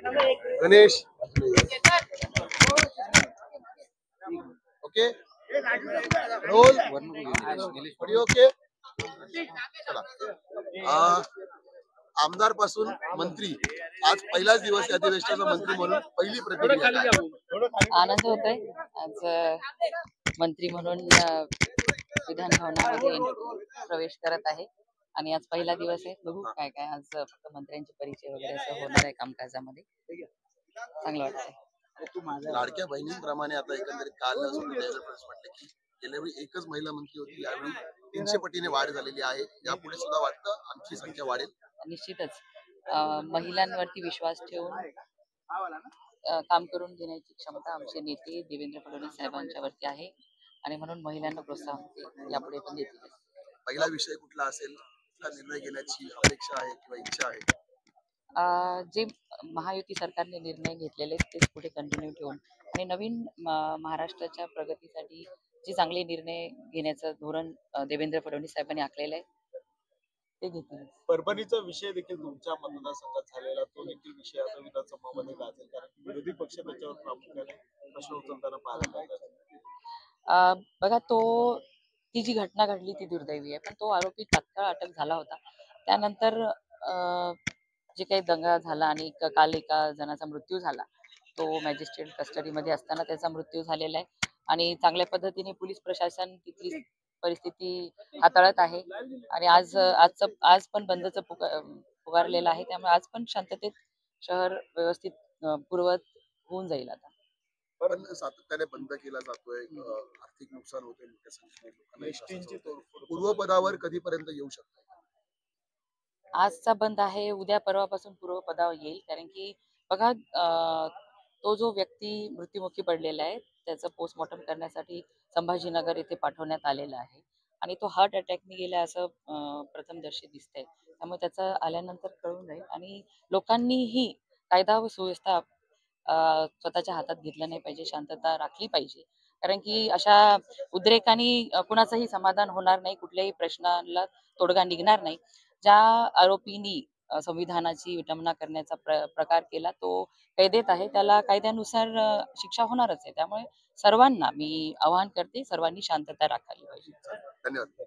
Ganesh okay role okay चला आमदार पासून मंत्री आज पहिलाच दिवस अधिवेशनाचा मंत्री म्हणून पहिली प्रतिक्रिया आनंद होतोय आज मंत्री म्हणून विधान भवनामध्ये प्रवेश करत आहे आणि आज पहिला दिवस आहे बघू काय काय आज फक्त मंत्र्यांचे परिचय वगैरे असं होणार आहे कामकाजामध्ये चांगलं वाटतंय लाडक्या बहिणींप्रमाणे आता एकंदरीत काल म्हटलं की गेल्या वेळी एकच महिला मंत्री होती यावेळी 300 पटीने वाढ झालेली आहे यापुढे सुद्धा वाटतं आणखी संख्या वाढेल निश्चितच महिलांवरती विश्वास ठेवून काम करून घेण्याची क्षमता आमचे नेते देवेंद्र फडणवीस साहेबांच्या वरती आहे आणि म्हणून महिलांना प्रोत्साहन यापुढे पण देतील पहिला विषय कुठला असेल निर्णय घेण्याची अपेक्षा आहे किंवा इच्छा आहे जे महायुती सरकारने निर्णय घेतलेले तेच पुढे कंटिन्यू ठेवून आणि नवीन महाराष्ट्राच्या प्रगतीसाठी जे चांगले निर्णय घेण्याचं धोरण देवेंद्र फडणवीस साहेबांनी आखलेलं आहे ते घेतील. परभणीचा विषय देखील तुमच्या मतदारसंघात झालेला तो देखील विषय आता विधानसभामध्ये गाजेल कारण विरोधी पक्ष त्याच्यावर प्रामुख्याने प्रश्न उचलताना पाहायला मिळतात. बघा ती जी घटना घडली ती दुर्दैवी आहे पण तो आरोपी तात्काळ अटक झाला होता त्यानंतर जे काही दंगा झाला आणि काल एका जणाचा मृत्यू झाला तो मॅजिस्ट्रेट कस्टडीमध्ये असताना त्याचा मृत्यू झालेला आहे आणि चांगल्या पद्धतीने पोलीस प्रशासन तिथली परिस्थिती हाताळत आहे आणि आज पण बंदचं पुकारलेलं आहे त्यामुळे आज पण शांततेत शहर व्यवस्थित पूर्वत होऊन जाईल आता पण सातत्याने बंद केला जातोय आर्थिक नुकसान होते मोठ्या संख्येने पूर्वपदावर कधीपर्यंत येऊ शकतो आजचा बंद आहे उद्या परवापासून पूर्वपदावर येईल कारण की बघा तो जो व्यक्ती मृत्युमुखी पडलेला आहे त्याचं पोस्टमॉर्टम करण्यासाठी संभाजीनगर येथे पाठवण्यात आलेलं आहे आणि तो हार्ट अटॅकने गेला असं प्रथमदर्शी दिसतंय त्यामुळे त्याचं आल्यानंतर कळून जाईल आणि लोकांनीही कायदा व सुव्यवस्था स्वतःच्या हातात घेतलं नाही पाहिजे शांतता राखली पाहिजे कारण की अशा उद्रेकांनी कुणाचंही समाधान होणार नाही कुठल्याही प्रश्नाला तोडगा निघणार नाही ज्या आरोपींनी संविधानाची विटंबना करण्याचा प्रकार केला तो कैदेत आहे त्याला कायद्यानुसार शिक्षा होणारच आहे त्यामुळे सर्वांना मी आवाहन करते सर्वांनी शांतता राखायला पाहिजे धन्यवाद